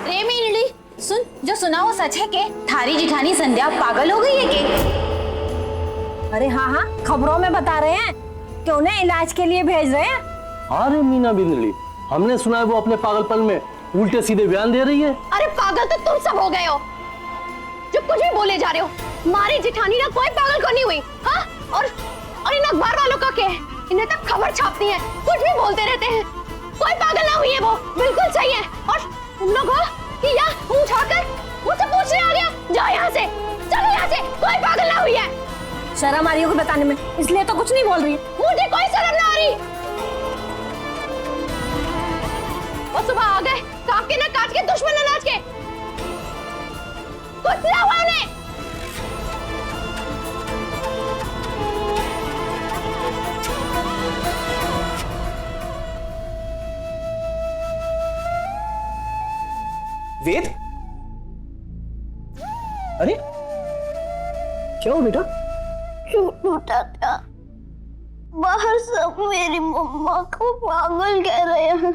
रे मीनली, सुन, जो सुना वो सच है के थारी जिठानी संध्या पागल हो गई है के? अरे हाँ हाँ, खबरों में बता रहे हैं कि उन्हें इलाज के लिए भेज रहे हैं। हाँ रे मीना बिंदली, हमने सुना है वो अपने पागलपन में उल्टे सीधे बयान दे रही है। अरे पागल तो तुम सब हो गए हो, जो कुछ भी बोले जा रहे हो। हमारी जिठानी ना कोई पागल को नहीं हुई। हाँ, और इन अखबार वालों का क्या है? इन्हें तक खबर छापती है, कुछ भी बोलते रहते हैं। कोई पागल ना हुई है, वो बिल्कुल सही है। और तुम लोग हो कि यहाँ मुंह उठाकर मुझसे पूछने आ गया? जाओ यहाँ से, चलो यहाँ से, कोई पागल ना हुई है। शर्म आ रही है बताने में, इसलिए तो कुछ नहीं बोल रही। मुझे कोई शर्म ना आ रही। वो सुबह आ गए काट के ना काट के दुश्मन अनाज के, कुछ ना हुआ उन्हें। वेद, अरे क्या हो बेटा? झूठ उठा था, बाहर सब मेरी मम्मा को पागल कह रहे हैं।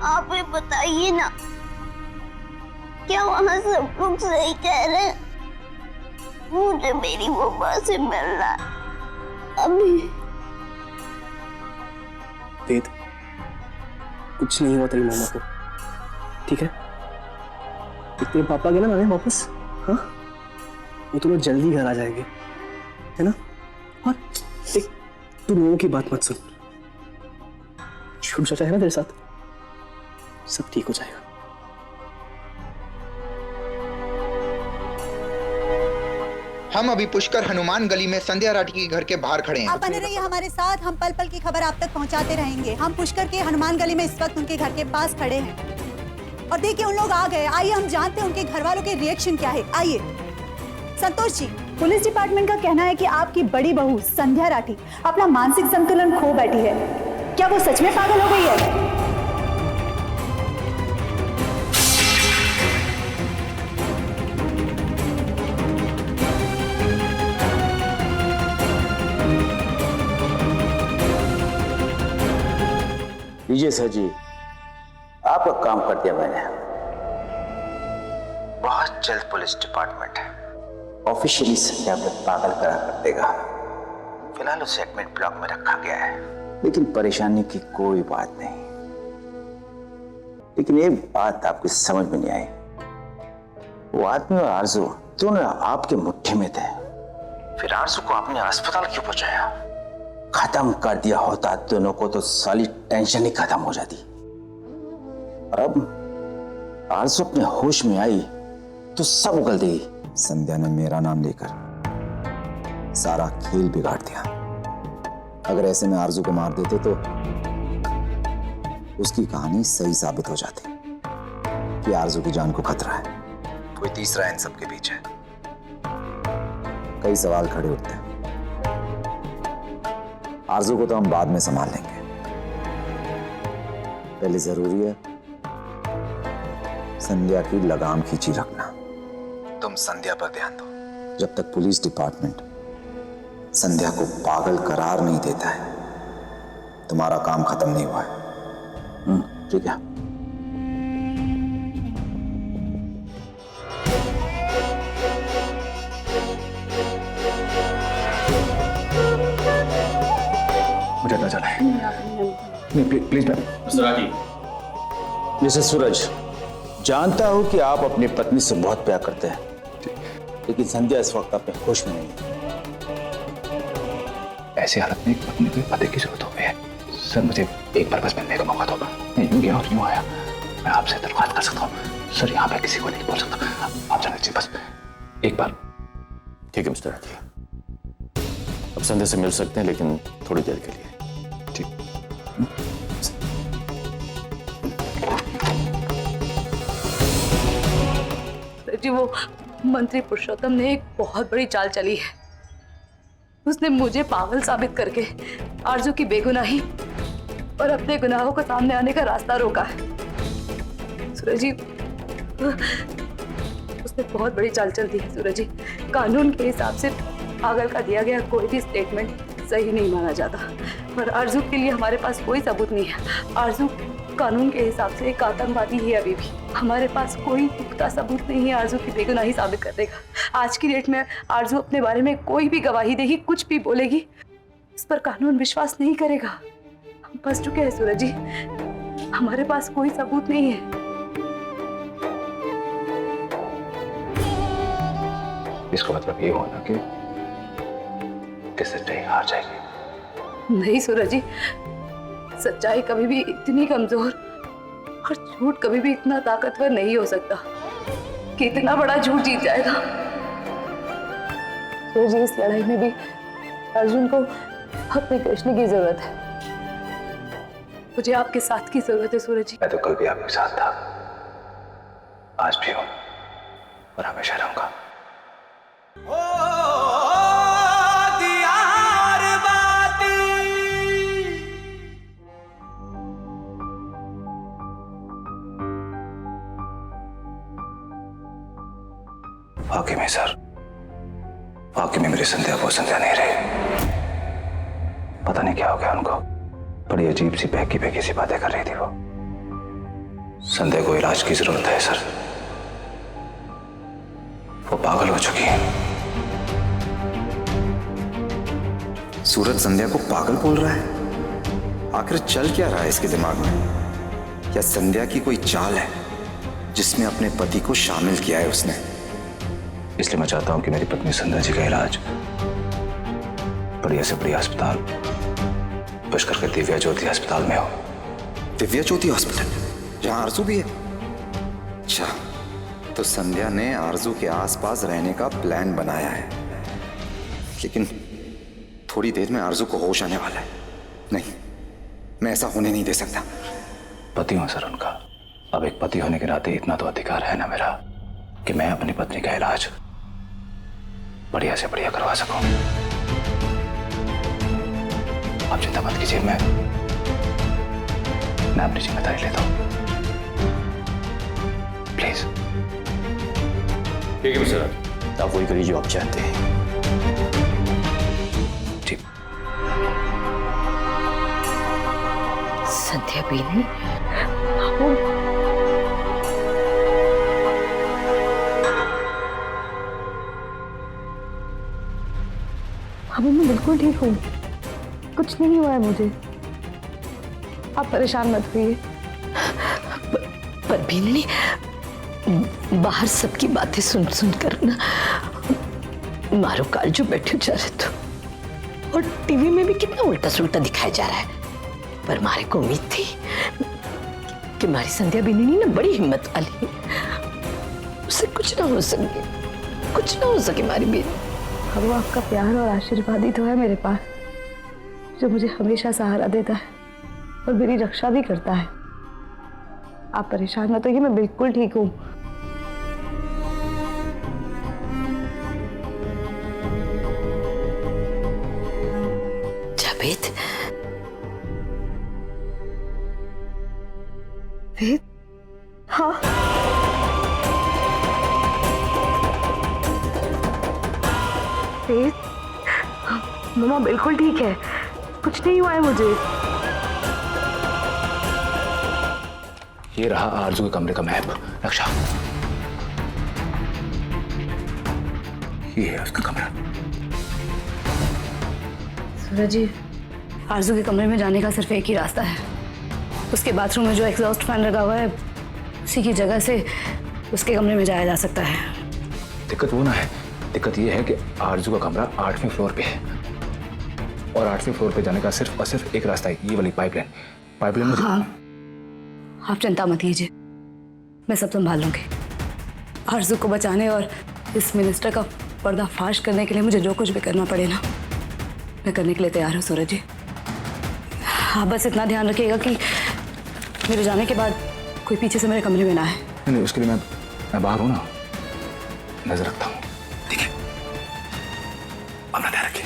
आप ही बताइए ना, क्या वहाँ सब लोग सही कह रहे हैं? मुझे मेरी मम्मा से मिलना अभी। वेद, कुछ नहीं हुआ तेरी मम्मा को, ठीक है? तेरे पापा के ना आए वापस, हाँ, वो तो लोग जल्दी घर आ जाएंगे, है ना? और देख, तू लोगों की बात मत सुन। छोटू चाचा है ना तेरे साथ, सब ठीक हो जाएगा। हम अभी पुष्कर हनुमान गली में संध्या राठी के घर के बाहर खड़े हैं। आप बने रहिए हमारे साथ, हम पल पल की खबर आप तक पहुंचाते रहेंगे। हम पुष्कर के हनुमान गली में इस वक्त उनके घर के पास खड़े हैं और देखिए उन लोग आ गए। आइए हम जानते हैं उनके घर वालों के रिएक्शन क्या है। आइए संतोष जी, पुलिस डिपार्टमेंट का कहना है कि आपकी बड़ी बहू संध्या राठी अपना मानसिक संतुलन खो बैठी है। क्या वो सच में पागल हो गई है? लीजिए सर जी, आपका काम कर दिया मैंने। बहुत जल्द पुलिस डिपार्टमेंट ऑफिशियली संध्या को पागल करा कर देगा। फिलहाल उसे एडमिट ब्लॉक में रखा गया है, लेकिन परेशानी की कोई बात नहीं। लेकिन एक बात आपकी समझ में नहीं आई, वो आदमी और आरजू दोनों आपके मुट्ठी में थे, फिर आरजू को आपने अस्पताल क्यों पहुंचाया? खत्म कर दिया होता दोनों को तो सारी टेंशन ही खत्म हो जाती। और अब आरजू अपने होश में आई तो सब उगल देगी। संध्या ने मेरा नाम लेकर सारा खेल बिगाड़ दिया। अगर ऐसे में आरजू को मार देते तो उसकी कहानी सही साबित हो जाती कि आरजू की जान को खतरा है। कोई तीसरा इन सबके बीच है। कई सवाल खड़े होते हैं। आरजू को तो हम बाद में संभाल लेंगे, पहले जरूरी है संध्या की लगाम खींची रखना। तुम संध्या पर ध्यान दो। जब तक पुलिस डिपार्टमेंट संध्या को पागल करार नहीं देता है, तुम्हारा काम खत्म नहीं हुआ है। ठीक है? मुझे पता चला है। नहीं प्लीज मिस्टर सूरज, जानता हूं कि आप अपनी पत्नी से बहुत प्यार करते हैं, लेकिन संध्या इस वक्त अपने होश में नहीं है। ऐसी हालत में पत्नी को पति की जरूरत हो गई है। सर मुझे एक बार बस मिलने का मौका दो। मैं यूं गया और यूं आया, मैं आपसे दरख्वास्त कर सकता हूँ सर, यहाँ पे किसी को नहीं बोल सकता। आप जाने दीजिए बस एक बार। ठीक है मिस्टर राठी, अब संध्या से मिल सकते हैं, लेकिन थोड़ी देर के लिए। ठीक। जी वो मंत्री पुरुषोत्तम ने एक बहुत बड़ी चाल चली है। उसने मुझे पागल साबित करके आरजू की बेगुनाही और अपने गुनाहों को सामने आने का रास्ता रोका है। सूरज जी, उसने बहुत बड़ी चाल चल दी है सूरज जी। कानून के हिसाब से पागल का दिया गया कोई भी स्टेटमेंट सही नहीं माना जाता। पर आरजू के लिए हमारे पास कोई सबूत नहीं है। आरजू कानून के हिसाब से एक आतंकवादी है अभी भी। हमारे पास कोई पुख्ता सबूत नहीं है आरजू की बेगुनाही साबित कर देगा। आज की डेट में आरजू अपने बारे में कोई भी गवाही देगी, कुछ भी बोलेगी, उस पर कानून विश्वास नहीं करेगा। हम फंस चुके हैं सूरज जी, हमारे पास कोई सबूत नहीं है। इसका मतलब ये होना कि सच्चाई हार जाएगी। नहीं सूरज जी, सच्चाई कभी भी इतनी कमजोर और झूठ कभी भी इतना ताकतवर नहीं हो सकता कि इतना बड़ा झूठ जीत जाएगा। सूरज जी, इस लड़ाई में भी अर्जुन को अपने कृष्ण की जरूरत है। मुझे आपके साथ की जरूरत है सूरज जी। मैं तो कल भी आपके साथ था, आज भी हूं और हमेशा रहूंगा। वाकई में सर, वाकई में मेरी संध्या वो संध्या नहीं रही। पता नहीं क्या हो गया उनको, बड़ी अजीब सी बहकी सी बातें कर रही थी वो। संध्या को इलाज की जरूरत है सर, वो पागल हो चुकी है। सूरज संध्या को पागल बोल रहा है? आखिर चल क्या रहा है इसके दिमाग में? या संध्या की कोई चाल है जिसमें अपने पति को शामिल किया है उसने? इसलिए मैं चाहता हूं कि मेरी पत्नी संध्या जी का इलाज बढ़िया से बढ़िया अस्पताल पुष्कर के दिव्या ज्योति अस्पताल में हो। दिव्या ज्योति हॉस्पिटल, जहां आरजू भी है? अच्छा, तो संध्या ने आरजू के आसपास रहने का प्लान बनाया है, लेकिन थोड़ी देर में आरजू को होश आने वाला है। नहीं, मैं ऐसा होने नहीं दे सकता। पति हूं सर उनका, अब एक पति होने के नाते इतना तो अधिकार है ना मेरा कि मैं अपनी पत्नी का इलाज बढ़िया से बढ़िया करवा सकूं। आप चिंता मत कीजिए, मैं अपनी जिम्मेदारी लेता हूं। प्लीज। ठीक है मिस्टर, आप वही करिए जो आप चाहते हैं। ठीक। संध्या बेनी, अभी मैं बिल्कुल ठीक हूँ, कुछ नहीं हुआ है मुझे, आप परेशान मत होइए। पर बीनी, बाहर सबकी बातें सुन सुन कर ना मारो काल जो बैठे जा रहे तो, और टीवी में भी कितना उल्टा सुल्टा दिखाया जा रहा है। पर मारे को उम्मीद थी कि हमारी संध्या बीनी ना बड़ी हिम्मत वाली, उससे कुछ ना हो सके हमारी बीनी। अब वो आपका प्यार और आशीर्वाद ही तो है मेरे पास, जो मुझे हमेशा सहारा देता है और मेरी रक्षा भी करता है। आप परेशान मत होइए, मैं बिल्कुल ठीक हूँ। जावेद, हाँ, मम्मा बिल्कुल ठीक है, कुछ नहीं हुआ है मुझे। ये रहा आरजू के कमरे का मैप। रक्षा, ये है उसका कमरा। सूरज जी, आरजू के कमरे में जाने का सिर्फ एक ही रास्ता है। उसके बाथरूम में जो एग्जॉस्ट फैन लगा हुआ है, उसी की जगह से उसके कमरे में जाया जा सकता है। दिक्कत वो ना है, दिक्कत ये है कि आरजू का कमरा 8वें फ्लोर पे है और 8वें फ्लोर पे जाने का सिर्फ और सिर्फ एक रास्ता है, ये वाली पाइपलाइन में। हाँ, आप चिंता मत कीजिए, मैं सब संभाल लूंगी। आरजू को बचाने और इस मिनिस्टर का पर्दाफाश करने के लिए मुझे जो कुछ भी करना पड़े ना, मैं करने के लिए तैयार हूँ सूरज जी। आप बस इतना ध्यान रखिएगा कि मेरे जाने के बाद कोई पीछे से मेरे कमरे में ना आए। नहीं, उसके लिए मैं बाहर हूँ ना, नजर रखता हूँ। ठीक है, अपना ध्यान रखिए।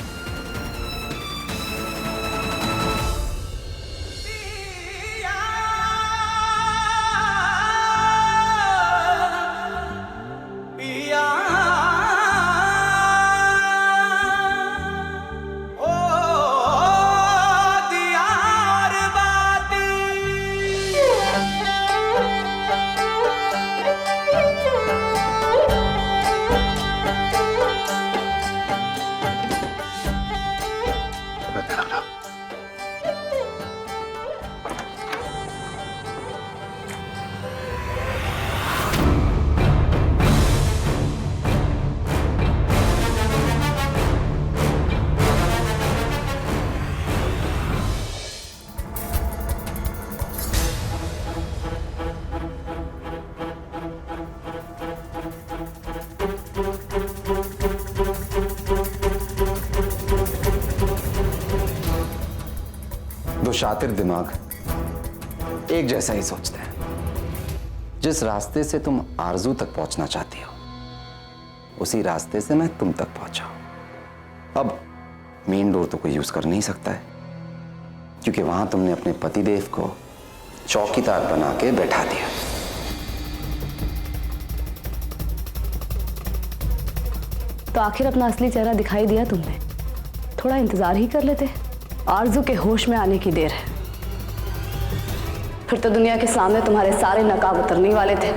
शातिर दिमाग एक जैसा ही सोचते हैं। जिस रास्ते से तुम आरजू तक पहुंचना चाहती हो उसी रास्ते से मैं तुम तक पहुंचा हूं। अब मेन डोर तो कोई यूज कर नहीं सकता है, क्योंकि वहां तुमने अपने पतिदेव को चौकीदार बना के बैठा दिया। तो आखिर अपना असली चेहरा दिखाई दिया तुमने। थोड़ा इंतजार ही कर लेते, आरजू के होश में आने की देर है। फिर तो दुनिया के सामने तुम्हारे सारे नकाब उतरने वाले थे।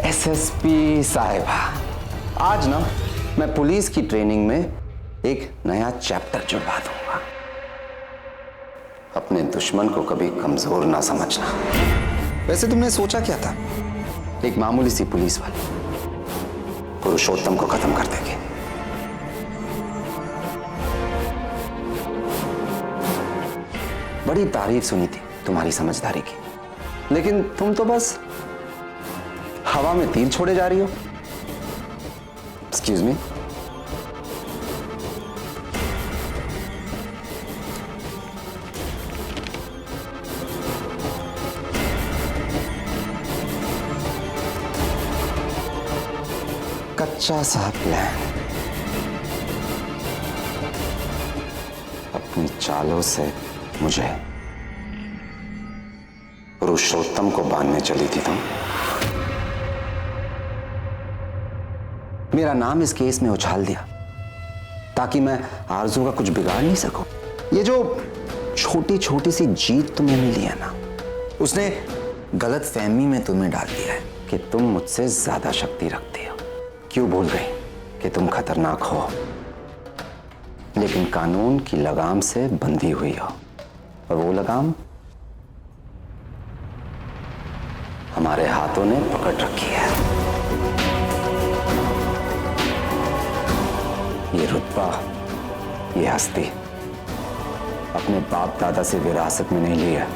एसएसपी साहिबा, आज ना मैं पुलिस की ट्रेनिंग में एक नया चैप्टर जुड़वा दूंगा। अपने दुश्मन को कभी कमजोर ना समझना। वैसे तुमने सोचा क्या था? एक मामूली सी पुलिस वाली पुरुषोत्तम को खत्म कर देंगे। बड़ी तारीफ सुनी थी तुम्हारी समझदारी की, लेकिन तुम तो बस हवा में तीर छोड़े जा रही हो। Excuse me. कच्चा सा प्लान अपनी चालों से मुझे पुरुषोत्तम को बांधने चली थी तुम। मेरा नाम इस केस में उछाल दिया ताकि मैं आरजू का कुछ बिगाड़ नहीं सकूं। ये जो छोटी छोटी सी जीत तुम्हें मिली है ना, उसने गलत फहमी में तुम्हें डाल दिया है कि तुम मुझसे ज्यादा शक्ति रखती हो। क्यों भूल गई कि तुम खतरनाक हो, लेकिन कानून की लगाम से बंधी हुई हो, और वो लगाम हमारे हाथों ने पकड़ रखी है। ये रुतबा, ये हस्ती अपने बाप दादा से विरासत में नहीं ली है,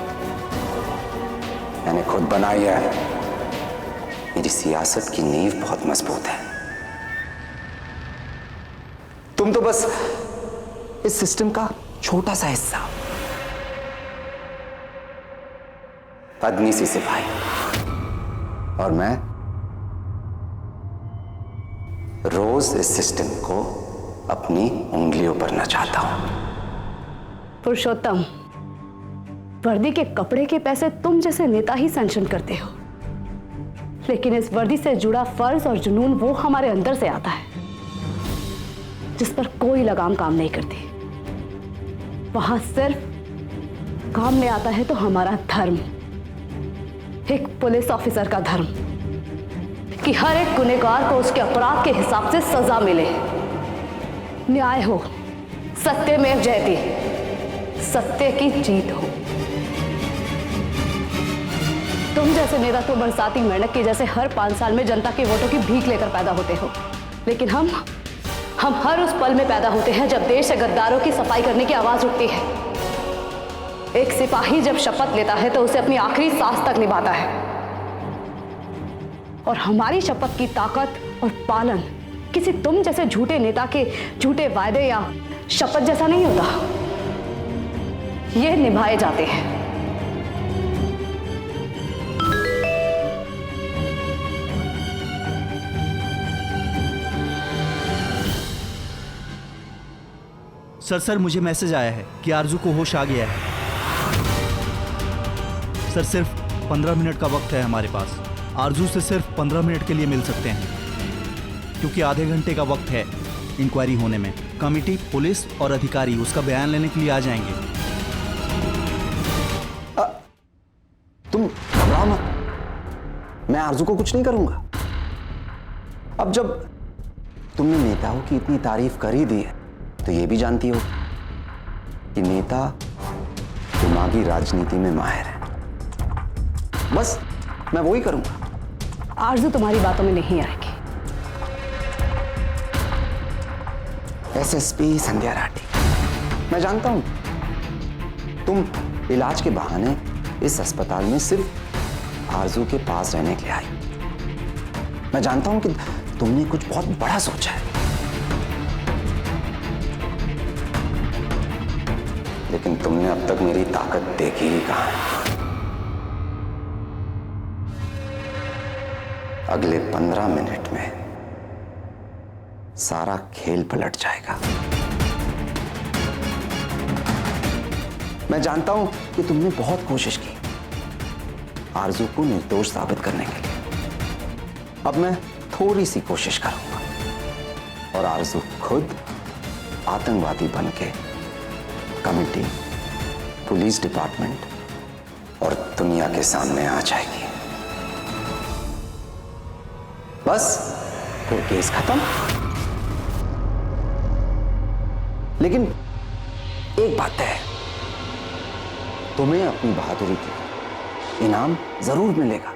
मैंने खुद बनाई है। मेरी सियासत की नींव बहुत मजबूत है। तुम तो बस इस सिस्टम का छोटा सा हिस्सा, अदनी सी सिपाही, और मैं रोज इस सिस्टम को अपनी उंगलियों पर नचाता हूं। पुरुषोत्तम, वर्दी के कपड़े के पैसे तुम जैसे नेता ही सैंक्शन करते हो, लेकिन इस वर्दी से जुड़ा फर्ज और जुनून वो हमारे अंदर से आता है, जिस पर कोई लगाम काम नहीं करती। वहां सिर्फ काम में आता है तो हमारा धर्म, एक पुलिस ऑफिसर का धर्म, कि हर एक गुनहगार को उसके अपराध के हिसाब से सजा मिले, न्याय हो, सत्यमेव जयते, सत्य की जीत हो। तुम जैसे नेता तो बरसाती मेंढक के जैसे हर 5 साल में जनता के वोटों की भीख लेकर पैदा होते हो, लेकिन हम हर उस पल में पैदा होते हैं जब देश से गद्दारों की सफाई करने की आवाज उठती है। एक सिपाही जब शपथ लेता है तो उसे अपनी आखिरी सांस तक निभाता है, और हमारी शपथ की ताकत और पालन किसी तुम जैसे झूठे नेता के झूठे वायदे या शपथ जैसा नहीं होता, ये निभाए जाते हैं। सर मुझे मैसेज आया है कि आरजू को होश आ गया है। सर सिर्फ 15 मिनट का वक्त है हमारे पास। आरजू से सिर्फ 15 मिनट के लिए मिल सकते हैं, क्योंकि आधे घंटे का वक्त है इंक्वायरी होने में। कमिटी, पुलिस और अधिकारी उसका बयान लेने के लिए आ जाएंगे। तुम घबराओ मत, मैं आरजू को कुछ नहीं करूंगा। अब जब तुमने नेताओं की इतनी तारीफ कर ही दी है तो ये भी जानती हो कि नेता दिमागी राजनीति में माहिर है। बस मैं वही करूंगा। आरजू तुम्हारी बातों में नहीं आएगी। एसएसपी संध्या राठी, मैं जानता हूं तुम इलाज के बहाने इस अस्पताल में सिर्फ आरजू के पास रहने के लिए आई। मैं जानता हूं कि तुमने कुछ बहुत बड़ा सोचा है, लेकिन तुमने अब तक मेरी ताकत देखी ही कहां है। अगले 15 मिनट में सारा खेल पलट जाएगा। मैं जानता हूं कि तुमने बहुत कोशिश की आरजू को निर्दोष साबित करने के लिए। अब मैं थोड़ी सी कोशिश करूंगा और आरजू खुद आतंकवादी बनके कमिटी, पुलिस डिपार्टमेंट और दुनिया के सामने आ जाएगी। बस फिर केस खत्म। लेकिन एक बात है, तुम्हें अपनी बहादुरी के इनाम जरूर मिलेगा।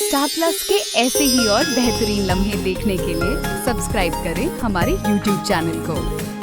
स्टार प्लस के ऐसे ही और बेहतरीन लम्हे देखने के लिए सब्सक्राइब करें हमारे YouTube चैनल को।